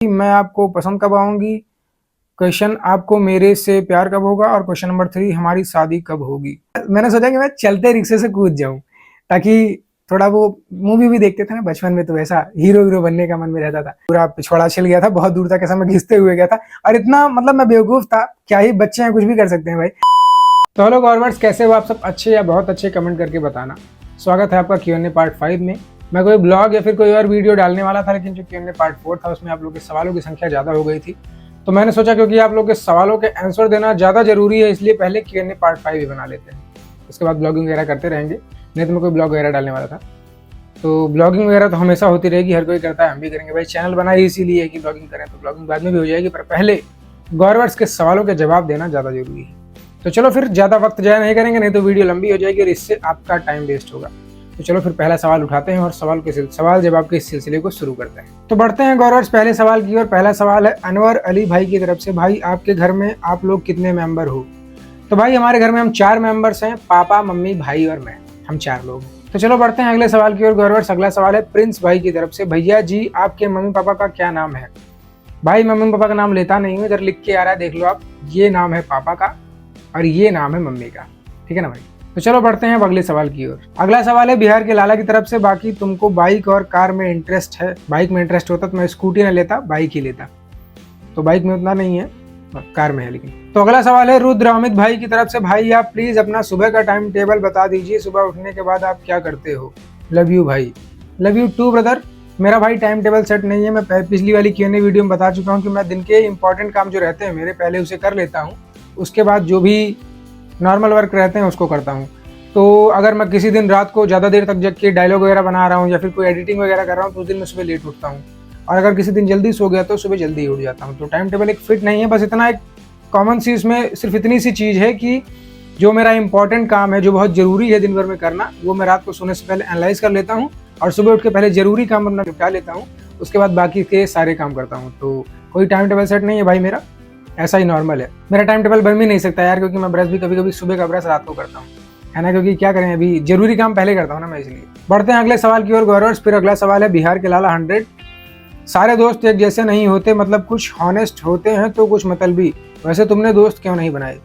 मैं आपको पसंद कब आऊंगी, क्वेश्चन आपको मेरे से प्यार कब होगा, और क्वेश्चन नंबर 3 हमारी शादी कब होगी। मैंने सोचा कि मैं चलते रिक्शे से कूद जाऊं, ताकि थोड़ा वो मूवी भी देखते थे ना बचपन में, तो वैसा हीरो हीरो बनने का मन में रहता था। पूरा पिछवाड़ा छिल गया था, बहुत दूर तक ऐसा मैं घिसते हुए गया था, और इतना मतलब मैं बेवकूफ था, क्या ही बच्चे हैं, कुछ भी कर सकते हैं भाई। तो हेलो गॉर्वर्ड्स, कैसे हो आप सब? अच्छे या बहुत अच्छे कमेंट करके बताना। स्वागत है आपका Q&A पार्ट 5 में। मैं कोई ब्लॉग या फिर कोई और वीडियो डालने वाला था, लेकिन जो Q&A पार्ट 4 था उसमें आप लोगों के सवालों की संख्या ज़्यादा हो गई थी, तो मैंने सोचा क्योंकि आप लोग के सवालों के आंसर देना ज़्यादा जरूरी है, इसलिए पहले Q&A पार्ट 5 ही बना लेते हैं। उसके बाद ब्लॉगिंग वगैरह करते रहेंगे, नहीं तो मैं कोई ब्लॉग वगैरह डालने वाला था। तो ब्लॉगिंग वगैरह तो हमेशा होती रहेगी, हर कोई करता है, हम भी करेंगे भाई। चैनल बना ही इसीलिए है कि ब्लॉगिंग करें, तो ब्लॉगिंग बाद में भी हो जाएगी, पर पहले गॉर्वर्ड्स के सवालों के जवाब देना ज़्यादा जरूरी है। तो चलो फिर ज़्यादा वक्त जाया नहीं करेंगे, नहीं तो वीडियो लंबी हो जाएगी और इससे आपका टाइम वेस्ट होगा। तो चलो फिर पहला सवाल उठाते हैं और सवाल जवाब के इस सिलसिले को शुरू करते हैं। तो बढ़ते हैं गौरवर्स पहले सवाल की ओर। पहला सवाल है अनवर अली भाई की तरफ से। भाई आपके घर में आप लोग कितने मेंबर हो? तो भाई हमारे घर में हम 4 मेंबर्स हैं, पापा मम्मी भाई और मैं, हम 4 लोग हैं। तो चलो बढ़ते हैं अगले सवाल की ओर गौरवर्स। अगला सवाल है प्रिंस भाई की तरफ से। भैया जी आपके मम्मी पापा का क्या नाम है? भाई मम्मी पापा का नाम लेता नहीं हूँ, इधर लिख के आ रहा है, देख लो आप। ये नाम है पापा का और ये नाम है मम्मी का, ठीक है ना भाई। तो चलो बढ़ते हैं अब अगले सवाल की ओर। अगला सवाल है बिहार के लाला की तरफ से। बाकी तुमको बाइक और कार में इंटरेस्ट है? बाइक में इंटरेस्ट होता तो मैं स्कूटी ना लेता, बाइक ही लेता। तो बाइक में उतना नहीं है, कार में है लेकिन। तो अगला सवाल है रुद्र अमित भाई की तरफ से। भाई आप प्लीज अपना सुबह का टाइम टेबल बता दीजिए, सुबह उठने के बाद आप क्या करते हो? लव यू भाई। Love you too brother. मेरा भाई टाइम टेबल सेट नहीं है। मैं पिछली वाली Q&A वीडियो में बता चुका हूँ कि मैं दिन के इंपॉर्टेंट काम जो रहते हैं मेरे, पहले उसे कर लेता हूँ, उसके बाद जो भी नॉर्मल वर्क रहते हैं उसको करता हूँ। तो अगर मैं किसी दिन रात को ज़्यादा देर तक जग के डायलॉग वगैरह बना रहा हूँ या फिर कोई एडिटिंग वगैरह कर रहा हूँ, तो उस दिन मैं सुबह लेट उठता हूँ। और अगर किसी दिन जल्दी सो गया तो सुबह जल्दी उठ जाता हूँ। तो टाइम टेबल एक फिट नहीं है, बस इतना एक कॉमन सी इसमें सिर्फ इतनी सी चीज़ है कि जो मेरा इंपॉर्टेंट काम है, जो बहुत ज़रूरी है दिन भर में करना, वो मैं रात को सोने से पहले एनालाइज कर लेता हूँ और सुबह उठ के पहले ज़रूरी काम अपना निपटा लेता हूँ, उसके बाद बाकी के सारे काम करता हूँ। तो कोई टाइम टेबल सेट नहीं है भाई मेरा, ऐसा ही नॉर्मल है। मेरा टाइम टेबल बन भी नहीं सकता यार, क्योंकि मैं ब्रश भी कभी कभी सुबह का ब्रश रात को करता हूँ, है ना, क्योंकि क्या करें, अभी जरूरी काम पहले करता हूँ ना मैं, इसलिए। बढ़ते हैं अगले सवाल की ओर गौरवर्स। फिर अगला सवाल है बिहार के लाला 100। सारे दोस्त एक जैसे नहीं होते, मतलब कुछ हॉनेस्ट होते हैं तो कुछ मतलबी। वैसे तुमने दोस्त क्यों नहीं बनाए?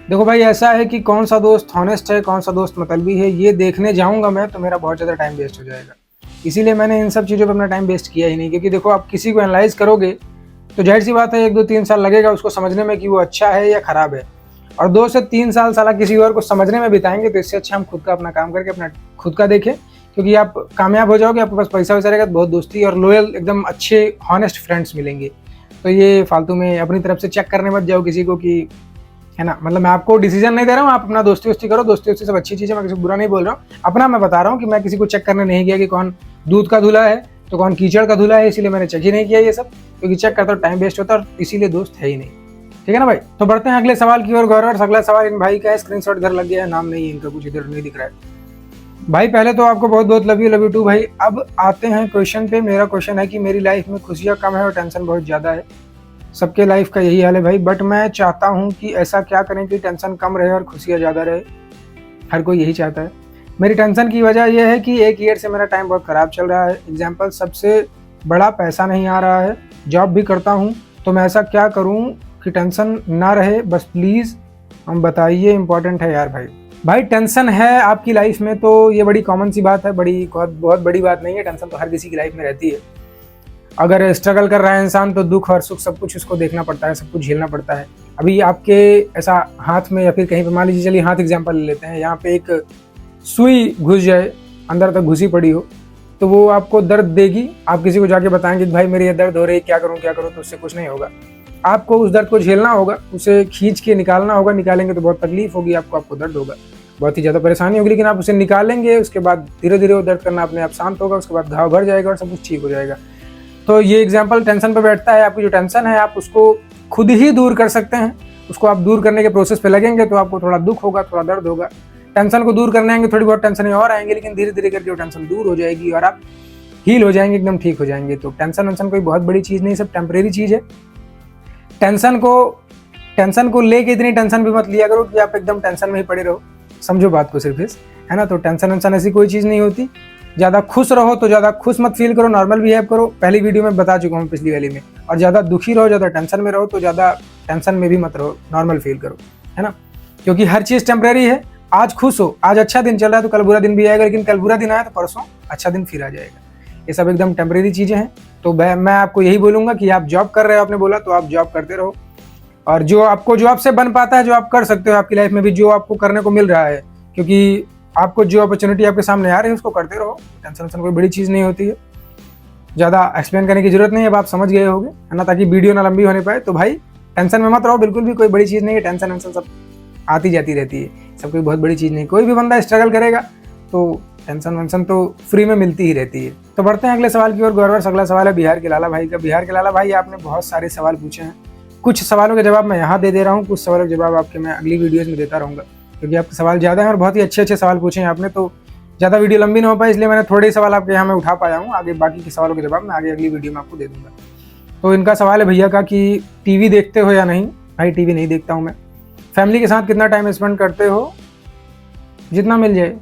देखो भाई ऐसा है कि कौन सा दोस्त हॉनेस्ट है, कौन सा दोस्त मतलबी है, ये देखने जाऊंगा मैं तो मेरा बहुत ज़्यादा टाइम वेस्ट हो जाएगा। इसीलिए मैंने इन सब चीज़ों पर अपना टाइम वेस्ट किया ही नहीं, क्योंकि देखो आप किसी को एनालाइज करोगे तो जाहिर सी बात है 1 2 3 साल लगेगा उसको समझने में कि वो अच्छा है या खराब है, और 2 से 3 साल साला किसी और को समझने में बिताएंगे। तो इससे अच्छा हम खुद का अपना काम करके अपना खुद का देखें, क्योंकि आप कामयाब हो जाओगे, आपके पास पैसा वैसा रहेगा तो बहुत दोस्ती और लोयल एकदम अच्छे हॉनेस्ट फ्रेंड्स मिलेंगे। तो ये फालतू में अपनी तरफ से चेक करने मत जाओ किसी को कि, है ना, मतलब मैं आपको डिसीजन नहीं दे रहा हूँ, आप अपना दोस्ती वोस्ती करो, दोस्ती वोस्ती सब अच्छी चीज़ है, मैं किसी को बुरा नहीं बोल रहा हूँ, अपना मैं बता रहा हूँ कि मैं किसी को चेक करने नहीं गया कि कौन दूध का धुला है तो कौन कीचड़ का धुला है, इसीलिए मैंने चेक ही नहीं किया ये सब, क्योंकि चेक करता तो टाइम वेस्ट होता और इसीलिए दोस्त है ही नहीं, ठीक है ना भाई। तो बढ़ते हैं अगले सवाल की ओर गौरवर्स। अगला सवाल इन भाई का है, स्क्रीनशॉट इधर लग गया है, नाम नहीं है इनका, कुछ इधर नहीं दिख रहा है। भाई पहले तो आपको बहुत बहुत लव यू टू भाई। अब आते हैं क्वेश्चन पे। मेरा क्वेश्चन है कि मेरी लाइफ में खुशियाँ कम है और टेंशन बहुत ज़्यादा है। सबके लाइफ का यही हाल है भाई, बट मैं चाहता हूँ कि ऐसा क्या करें कि टेंशन कम रहे और खुशियाँ ज़्यादा रहे। हर कोई यही चाहता है। मेरी टेंशन की वजह यह है कि 1 ईयर से मेरा टाइम बहुत ख़राब चल रहा है। एग्जाम्पल, सबसे बड़ा पैसा नहीं आ रहा है, जॉब भी करता हूँ, तो मैं ऐसा क्या करूँ कि टेंशन ना रहे? बस प्लीज़ हम बताइए, इंपॉर्टेंट है यार भाई। भाई टेंशन है आपकी लाइफ में तो ये बड़ी कॉमन सी बात है, बहुत बड़ी बात नहीं है। टेंशन तो हर किसी की लाइफ में रहती है। अगर स्ट्रगल कर रहा है इंसान तो दुख और सुख सब कुछ उसको देखना पड़ता है, सब कुछ झेलना पड़ता है। अभी आपके ऐसा हाथ में या फिर कहीं पे, मान लीजिए, चलिए हाथ एग्जाम्पल ले लेते हैं, यहाँ पे एक सुई घुस जाए, अंदर तक घुसी पड़ी हो, तो वो आपको दर्द देगी। आप किसी को जाके बताएंगे कि भाई मेरी ये दर्द हो रही है, क्या करूँ, तो उससे कुछ नहीं होगा। आपको उस दर्द को झेलना होगा, उसे खींच के निकालना होगा। निकालेंगे तो बहुत तकलीफ होगी आपको दर्द होगा, बहुत ही ज़्यादा परेशानी होगी, लेकिन आप उसे निकालेंगे, उसके बाद धीरे धीरे वो दर्द करना अपने आप शांत होगा, उसके बाद घाव भर जाएगा और सब कुछ ठीक हो जाएगा। तो ये एग्जाम्पल टेंशन पे बैठता है। आपकी जो टेंशन है आप उसको खुद ही दूर कर सकते हैं। उसको आप दूर करने के प्रोसेस पे लगेंगे तो आपको थोड़ा दुख होगा, थोड़ा दर्द होगा। टेंशन को दूर करने आएंगे, थोड़ी बहुत टेंशन और आएंगे, लेकिन धीरे धीरे करके वो टेंशन दूर हो जाएगी और आप हील हो जाएंगे, एकदम ठीक हो जाएंगे। तो टेंशन कोई बहुत बड़ी चीज़ नहीं, सब टेम्परेरी चीज़ है। टेंशन को लेके इतनी टेंशन भी मत लिया करो कि आप एकदम टेंशन में ही पड़े रहो, समझो बात को सिर्फ, है ना। तो टेंशन ऐसी कोई चीज़ नहीं होती। ज़्यादा खुश रहो तो ज़्यादा खुश मत फील करो, नॉर्मल बिहेव करो, पहली वीडियो में बता चुका हूँ पिछली वाली में। और ज़्यादा दुखी रहो, ज़्यादा टेंशन में रहो तो ज़्यादा टेंशन में भी मत रहो, नॉर्मल फील करो, है ना। क्योंकि हर चीज़ टेम्परेरी है। आज खुश हो, आज अच्छा दिन चल रहा है तो कल बुरा दिन भी आएगा, लेकिन कल बुरा दिन आया तो परसों अच्छा दिन फिर आ जाएगा। ये सब एकदम टेम्परेरी चीज़ें हैं। तो मैं आपको यही बोलूँगा कि आप जॉब कर रहे हो, आपने बोला, तो आप जॉब करते रहो, और जो आपको जॉब से बन पाता है, जो आप कर सकते हो आपकी लाइफ में भी, जो आपको करने को मिल रहा है, क्योंकि आपको जो अपॉर्चुनिटी आपके सामने आ रही है उसको करते रहो। टेंशन कोई बड़ी चीज़ नहीं होती है, ज़्यादा एक्सप्लेन करने की जरूरत नहीं है, अब आप समझ गए होंगे, है ना, ताकि वीडियो ना लंबी होने पाए। तो भाई टेंशन में मत रहो, बिल्कुल भी कोई बड़ी चीज़ नहीं है। टेंशन वेंशन सब आती जाती रहती है, सब कोई बहुत बड़ी चीज़ नहीं। कोई भी बंदा स्ट्रगल करेगा तो टेंशन वेंशन तो फ्री में मिलती ही रहती है। तो बढ़ते हैं अगले सवाल की ओर। गौरवर्स अगला सवाल है बिहार के लाला भाई का। बिहार के लाला भाई, आपने बहुत सारे सवाल पूछे हैं, कुछ सवालों के जवाब मैं यहाँ दे रहा हूँ, कुछ सवालों के जवाब आपके मैं अगली वीडियोज़ में देता रहूँगा, क्योंकि आपके सवाल ज़्यादा हैं और बहुत ही अच्छे सवाल पूछे हैं आपने। तो ज़्यादा वीडियो लंबी ना हो पाए, इसलिए मैंने थोड़े ही सवाल आपके यहाँ मैं उठा पाया हूँ। आगे बाकी के सवालों के जवाब मैं आगे अगली वीडियो में आपको दे दूँगा। तो इनका सवाल है भैया का कि टीवी देखते हो या नहीं। भाई टीवी नहीं देखता हूँ मैं। फैमिली के साथ कितना टाइम स्पेंड करते हो। जितना मिल जाए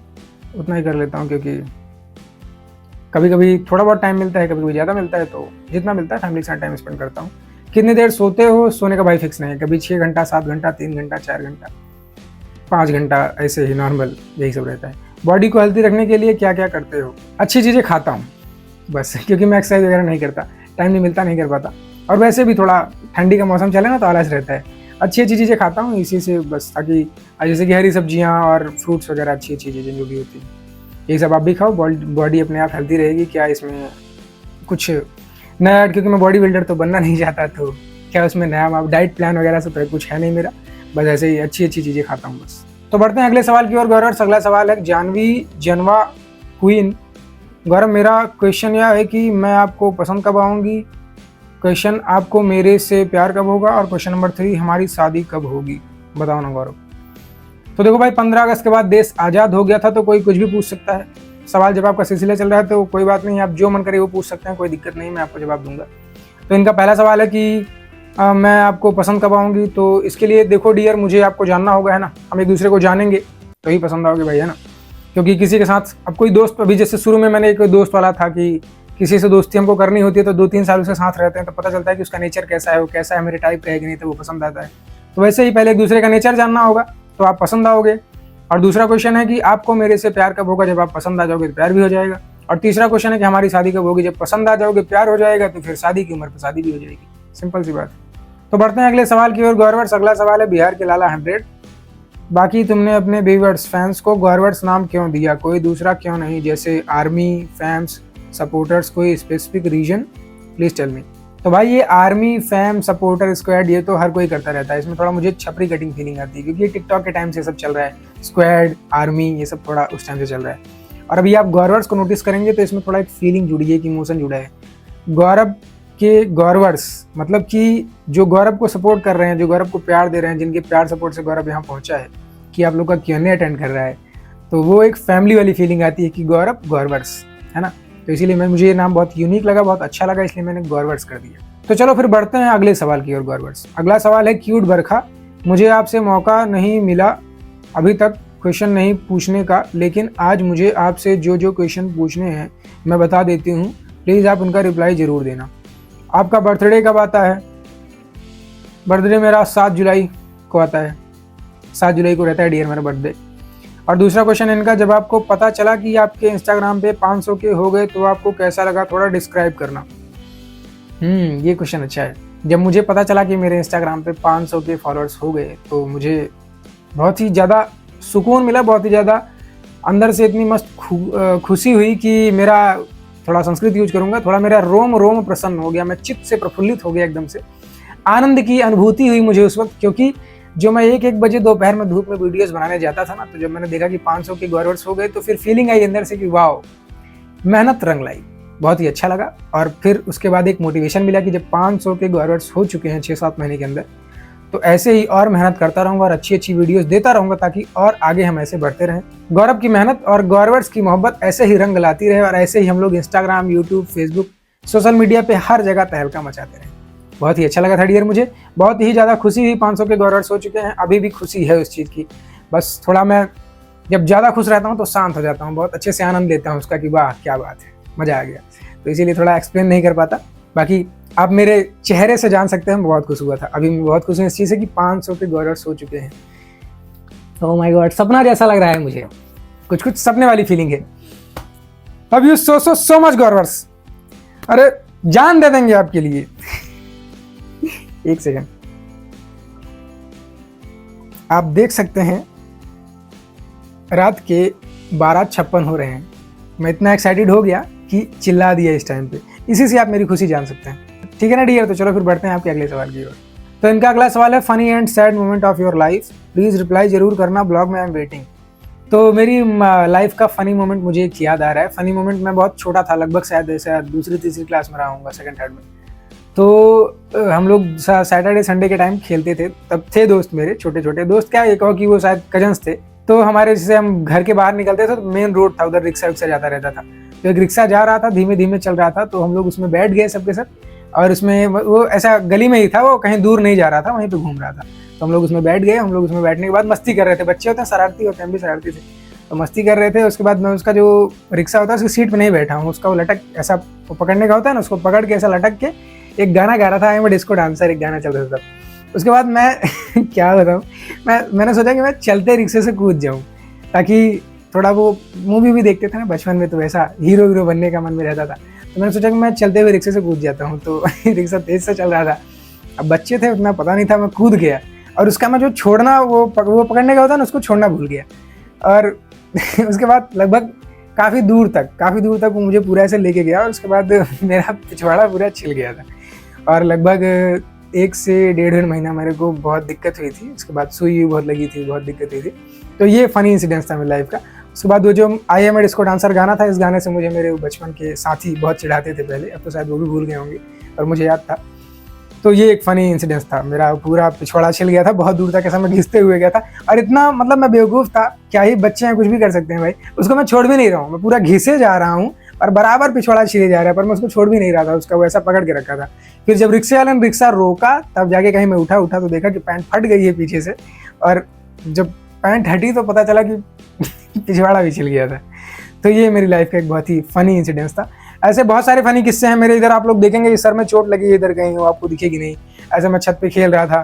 उतना ही कर लेता हूँ, क्योंकि कभी कभी थोड़ा बहुत टाइम मिलता है, कभी कभी ज़्यादा मिलता है, तो जितना मिलता है फैमिली के साथ टाइम स्पेंड करता हूँ। कितनी देर सोते हो। सोने का भाई फिक्स नहीं है, कभी 6 घंटा, 7 घंटा, 3 घंटा, 4 घंटा, 5 घंटा, ऐसे ही नॉर्मल यही सब रहता है। बॉडी को हेल्थी रखने के लिए क्या क्या करते हो। अच्छी चीज़ें खाता हूँ बस, क्योंकि मैं एक्सरसाइज वगैरह नहीं करता, टाइम नहीं मिलता, नहीं कर पाता। और वैसे भी थोड़ा ठंडी का मौसम चले ना तो आलस रहता है। अच्छी चीज़ें खाता हूँ इसी से बस, ताकि जैसे कि हरी सब्जियाँ और फ्रूट्स वगैरह, अच्छी चीज़ें जो भी होती हैं, ये सब आप भी खाओ, बॉडी अपने आप हेल्थी रहेगी। क्या इसमें कुछ नया ऐड, क्योंकि मैं बॉडी बिल्डर तो बनना नहीं चाहता, तो क्या उसमें नया डाइट प्लान वगैरह सब तो कुछ है नहीं मेरा, बस ऐसे ही अच्छी चीज़ें खाता हूँ बस। तो बढ़ते हैं अगले सवाल की ओर। गौरव अगला सवाल है जानवी जनवा क्वीन। गौरव मेरा क्वेश्चन यह है कि मैं आपको पसंद कब आऊँगी। क्वेश्चन आपको मेरे से प्यार कब होगा। और क्वेश्चन नंबर 3 हमारी शादी कब होगी। बताओ ना गौरव। तो देखो भाई, 15 अगस्त के बाद देश आज़ाद हो गया था, तो कोई कुछ भी पूछ सकता है। सवाल जवाब का सिलसिला चल रहा है, तो कोई बात नहीं, आप जो मन करे वो पूछ सकते हैं, कोई दिक्कत नहीं, मैं आपको जवाब दूंगा। तो इनका पहला सवाल है कि मैं आपको पसंद कब आऊँगी। तो इसके लिए देखो डियर, मुझे आपको जानना होगा, है ना, हम एक दूसरे को जानेंगे तो ही पसंद आओगे भाई, है ना। क्योंकि किसी के साथ अब कोई दोस्त, अभी जैसे शुरू में मैंने एक दोस्त वाला था कि किसी से दोस्ती हमको करनी होती है तो 2-3 साल उसके साथ रहते हैं तो पता चलता है कि उसका नेचर कैसा है, वो कैसा है, मेरे टाइप का है कि नहीं, तो वो पसंद आता है। तो वैसे ही पहले एक दूसरे का नेचर जानना होगा तो आप पसंद आओगे। और दूसरा क्वेश्चन है कि आपको मेरे से प्यार कब होगा। जब आप पसंद आ जाओगे तो प्यार भी हो जाएगा। और तीसरा क्वेश्चन है कि हमारी शादी कब होगी। जब पसंद आ जाओगे, प्यार हो जाएगा, तो फिर शादी की उम्र पर शादी भी हो जाएगी। सिंपल सी बात। तो बढ़ते हैं अगले सवाल की ओर। गौरवर्स अगला सवाल है बिहार के लाला 100। बाकी तुमने अपने व्यूअर्स फैंस को गौरवर्स नाम क्यों दिया, कोई दूसरा क्यों नहीं, जैसे आर्मी फैम्स सपोर्टर्स, कोई specific reason, please tell me. तो भाई ये आर्मी फैम सपोर्टर स्क्वाड ये तो हर कोई करता रहता है। इसमें थोड़ा मुझे छपरी कटिंग फीलिंग आती है, क्योंकि ये टिकटॉक के टाइम से सब चल रहा है। स्क्वाड, आर्मी, ये सब थोड़ा उस टाइम से चल रहा है। और अभी आप गौरवर्स को नोटिस करेंगे तो इसमें थोड़ा एक फीलिंग जुड़ी है, एक इमोशन जुड़ा है। गौरव के गौरवर्स मतलब कि जो गौरव को सपोर्ट कर रहे हैं, जो गौरव को प्यार दे रहे हैं, जिनके प्यार सपोर्ट से गौरव यहाँ पहुँचा है, कि आप लोग का Q&A अटेंड कर रहा है, तो वो एक फैमिली वाली फीलिंग आती है कि गौरव गौरवर्स, है ना। तो इसीलिए मुझे ये नाम बहुत यूनिक लगा, बहुत अच्छा लगा, इसलिए मैंने गौरवर्स कर दिया। तो चलो फिर बढ़ते हैं अगले सवाल की ओर। गौरवर्स अगला सवाल है क्यूट बरखा। मुझे आपसे मौका नहीं मिला अभी तक क्वेश्चन नहीं पूछने का, लेकिन आज मुझे आपसे जो क्वेश्चन पूछने हैं मैं बता देती हूँ, प्लीज़ आप उनका रिप्लाई ज़रूर देना। आपका बर्थडे कब आता है। बर्थडे मेरा 7 जुलाई को आता है, 7 जुलाई को रहता है डियर मेरा बर्थडे। और दूसरा क्वेश्चन इनका, जब आपको पता चला कि आपके इंस्टाग्राम पे 500 के हो गए तो आपको कैसा लगा, थोड़ा डिस्क्राइब करना। ये क्वेश्चन अच्छा है। जब मुझे पता चला कि मेरे इंस्टाग्राम पे 500 के फॉलोअर्स हो गए तो मुझे बहुत ही ज़्यादा सुकून मिला, बहुत ही ज़्यादा अंदर से इतनी मस्त खुशी हुई कि मेरा, थोड़ा संस्कृत यूज करूँगा, थोड़ा मेरा रोम रोम प्रसन्न हो गया, मैं चित्त से प्रफुल्लित हो गया, एकदम से आनंद की अनुभूति हुई मुझे उस वक्त। क्योंकि जो मैं 1-1 बजे दोपहर में धूप में वीडियोस बनाने जाता था ना, तो जब मैंने देखा कि 500 के गौरवर्स हो गए तो फिर फीलिंग आई अंदर से कि वाओ, मेहनत रंग लाई, बहुत ही अच्छा लगा। और फिर उसके बाद एक मोटिवेशन मिला कि जब 500 के गौरवर्स हो चुके हैं 6-7 महीने के अंदर, तो ऐसे ही और मेहनत करता रहूँगा और अच्छी वीडियोस देता रहूँगा, ताकि और आगे हम ऐसे बढ़ते रहें। गौरव की मेहनत और गौरवर्स की मोहब्बत ऐसे ही रंग लाती रहे, और ऐसे ही हम लोग Instagram, YouTube, Facebook, social media पे हर जगह तहलका मचाते रहें। बहुत ही अच्छा लगा था डियर, मुझे बहुत ही ज़्यादा खुशी हुई। 500 के गौरवर्स हो चुके हैं, अभी भी खुशी है उस चीज़ की। बस थोड़ा मैं जब ज़्यादा खुश रहता हूँ तो शांत हो जाता हूँ, बहुत अच्छे से आनंद लेता हूँ उसका कि वाह क्या बात है, मज़ा आ गया। तो इसीलिए थोड़ा एक्सप्लेन नहीं कर पाता। बाकी आप मेरे चेहरे से जान सकते हैं मैं बहुत खुश हुआ था। अभी मैं बहुत खुश हूँ इस चीज़ से कि 500 पे गॉर्वर्स हो चुके हैं। ओह माय गॉड, सपना जैसा लग रहा है मुझे, कुछ कुछ सपने वाली फीलिंग है। लव यू सो मच गॉर्वर्स, अरे जान दे देंगे आपके लिए। एक सेकंड, आप देख सकते हैं रात के 12:56 हो रहे हैं। मैं इतना एक्साइटेड हो गया कि चिल्ला दिया इस टाइम पे। इसी से आप मेरी खुशी जान सकते हैं। ठीक है ना डियर, तो चलो फिर बढ़ते हैं आपके अगले सवाल की ओर। तो इनका अगला सवाल है, funny and sad moment of your life, please reply जरूर करना, ब्लॉग में आई एम वेटिंग। तो मेरी लाइफ का फनी मोमेंट मुझे एक याद आ रहा है। फनी मोमेंट, मैं बहुत छोटा था, लगभग शायद ऐसे दूसरी तीसरी क्लास में रहा हूँगा, सेकंड थर्ड में। तो हम लोग सैटरडे संडे के टाइम खेलते थे। तब थे दोस्त मेरे, छोटे छोटे दोस्त, क्या ये कहो कि वो शायद कजन्स थे। तो हमारे जैसे हम घर के बाहर निकलते थे तो मेन रोड था, उधर रिक्शा विक्शा जाता रहता था। तो एक रिक्शा जा रहा था, धीमे धीमे चल रहा था, तो हम लोग उसमें बैठ गए सबके सब। और उसमें वो ऐसा गली में ही था, वो कहीं दूर नहीं जा रहा था, वहीं पे घूम रहा था। तो हम लोग उसमें बैठ गए। हम लोग उसमें बैठने के बाद मस्ती कर रहे थे। बच्चे होते हैं शरारती होते हैं, हम भी शरारती थे, तो मस्ती कर रहे थे। उसके बाद मैं उसका जो रिक्शा होता है उसकी सीट पे नहीं बैठा हूँ, उसका वो लटक ऐसा पकड़ने का होता है ना, उसको पकड़ के ऐसा लटक के एक गाना गा रहा था, आई एम डिस्को डांसर, एक गाना चल रहा था तब। उसके बाद मैं क्या बताऊँ, मैंने सोचा कि मैं चलते रिक्शे से कूद जाऊँ, ताकि थोड़ा वो मूवी भी देखते थे ना बचपन में, तो वैसा हीरो बनने का मन में रहता था। तो मैंने सोचा कि मैं चलते हुए रिक्शे से कूद जाता हूँ। तो रिक्शा तेज से चल रहा था, अब बच्चे थे, उतना पता नहीं था, मैं कूद गया। और उसका मैं जो छोड़ना वो पकड़ने का होता है ना, उसको छोड़ना भूल गया। और उसके बाद लगभग काफ़ी दूर तक वो मुझे पूरा ऐसे लेके गया। और उसके बाद मेरा पिछवाड़ा पूरा छिल गया था। और लगभग 1 से 1.5 महीना मेरे को बहुत दिक्कत हुई थी। उसके बाद सुई बहुत लगी थी, बहुत दिक्कत हुई थी। तो ये फ़नी इंसिडेंस था मेरी लाइफ का। उसके बाद वो जो आई एम डिस्को डांसर गाना था, इस गाने से मुझे मेरे बचपन के साथी बहुत चिढ़ाते थे पहले, अब तो शायद वो भी भूल गए होंगे, और मुझे याद था। तो ये एक फ़नी इंसिडेंस था, मेरा पूरा पिछवाड़ा छिल गया था, बहुत दूर तक ऐसा मैं घिसते हुए गया था। और इतना मतलब मैं बेवकूफ़ था, क्या ही बच्चे हैं, कुछ भी कर सकते हैं भाई। उसको मैं छोड़ भी नहीं रहा हूँ, मैं पूरा घिसे जा रहा हूँ और बराबर पिछवाड़ा छिले जा रहा है, पर मैं उसको छोड़ भी नहीं रहा था, उसका वैसा पकड़ के रखा था। फिर जब रिक्शे वाले ने रिक्शा रोका, तब जाके कहीं मैं उठा तो देखा कि पैंट फट गई है पीछे से। और जब पैंट हटी तो पता चला कि पिछवाड़ा भी छिल गया था। तो ये मेरी लाइफ का एक बहुत ही फ़नी इंसिडेंस था। ऐसे बहुत सारे फ़नी किस्से हैं मेरे। इधर आप लोग देखेंगे कि सर में चोट लगी है, इधर कहीं वो आपको दिखेगी नहीं। ऐसे मैं छत पे खेल रहा था,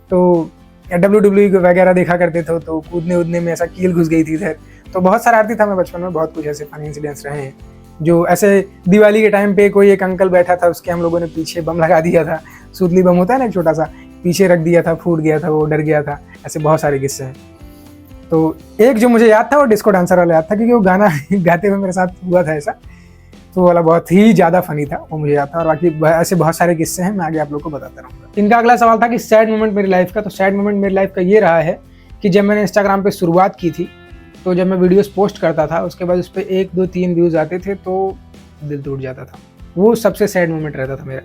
तो WWE वगैरह देखा करते थे, तो कूदने उदने में ऐसा कील घुस गई थी इधर। तो बहुत शरारती था मैं बचपन में, बहुत कुछ ऐसे फ़नी इंसिडेंट्स रहे हैं। जो ऐसे दिवाली के टाइम पे कोई एक अंकल बैठा था, उसके हम लोगों ने पीछे बम लगा दिया था। सूतली बम होता है ना, एक छोटा सा, पीछे रख दिया था, फूट गया था, वो डर गया था। ऐसे बहुत सारे किस्से हैं। तो एक जो मुझे याद था वो डिस्को डांसर वाला याद था, क्योंकि वो गाना गाते हुए मेरे साथ हुआ था ऐसा। तो वाला बहुत ही ज़्यादा फनी था, वो मुझे याद था। और बाकी ऐसे बहुत सारे किस्से हैं, मैं आगे आप लोग को बताता रहूँगा। इनका अगला सवाल था कि सैड मोमेंट मेरी लाइफ का। तो सैड मोमेंट मेरी लाइफ का ये रहा है कि जब मैंने इंस्टाग्राम पे शुरुआत की थी, तो जब मैं वीडियोस पोस्ट करता था, उसके बाद उस पर 1, 2, 3 व्यूज़ आते थे तो दिल टूट जाता था। वो सबसे सैड मोमेंट रहता था मेरा।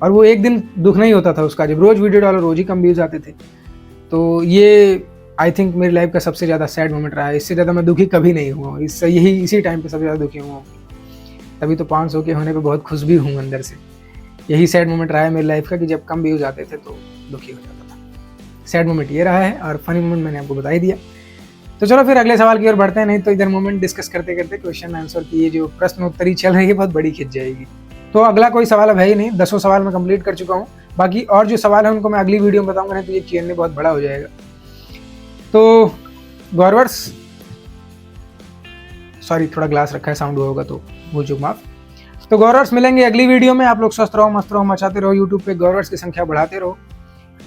और वो एक दिन दुख नहीं होता था उसका, जब रोज़ वीडियो डालो रोज़ ही कम व्यूज़ आते थे। तो ये आई थिंक मेरी लाइफ का सबसे ज़्यादा सैड मोमेंट रहा है। इससे ज़्यादा मैं दुखी कभी नहीं हुआ, इसी टाइम पे सबसे ज़्यादा दुखी हुआ। तभी तो 500 के होने पे बहुत खुश भी हूँ अंदर से। यही सैड मोमेंट रहा है मेरी लाइफ का कि जब कम व्यूज़ आते थे तो दुखी हो जाता था। सैड मोमेंट ये रहा है, और फनी मोमेंट मैंने आपको बता ही दिया। तो चलो फिर अगले सवाल की ओर बढ़ते हैं, नहीं तो इधर मोमेंट डिस्कस करते करते क्वेश्चन आंसर की ये जो प्रश्न उत्तरी चल रही है बहुत बड़ी खिंच जाएगी। तो अगला कोई सवाल अब है ही नहीं, 10 सवाल मैं कंप्लीट कर चुका हूँ। बाकी और जो सवाल है उनको मैं अगली वीडियो में बताऊँगा, नहीं तो ये Q&A बहुत बड़ा हो जाएगा। तो गॉर्वर्स, सॉरी थोड़ा ग्लास रखा है, साउंड हुआ होगा तो भूल चूक माफ। तो गॉर्वर्स मिलेंगे अगली वीडियो में। आप लोग स्वस्थ रहो, मस्त रहो, मचाते रहो, यूट्यूब पे गॉर्वर्स की संख्या बढ़ाते रहो।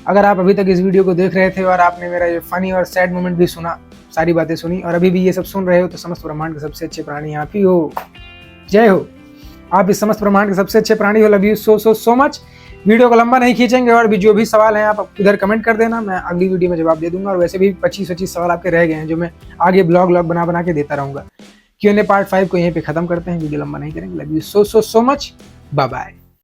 अगर आप अभी तक इस वीडियो को देख रहे थे और आपने मेरा ये फनी और सैड मोमेंट भी सुना, सारी बातें सुनी, और अभी भी ये सब सुन रहे हो, तो समस्त ब्रह्मांड के सबसे अच्छे प्राणी आप ही हो। जय हो, आप इस समस्त ब्रह्मांड के सबसे अच्छे प्राणी हो। Love you so much. Video को लंबा नहीं खींचेंगे, और भी जो भी सवाल हैं आप इधर कमेंट कर देना, मैं अगली वीडियो में जवाब दे दूंगा। और वैसे भी 25-25 सवाल आपके रह गए हैं, जो मैं आगे ब्लॉग बना के देता रहूँगा। Q&A पार्ट 5 को यहीं पे खत्म करते हैं, वीडियो लंबा नहीं करेंगे। Love you so much, bye bye.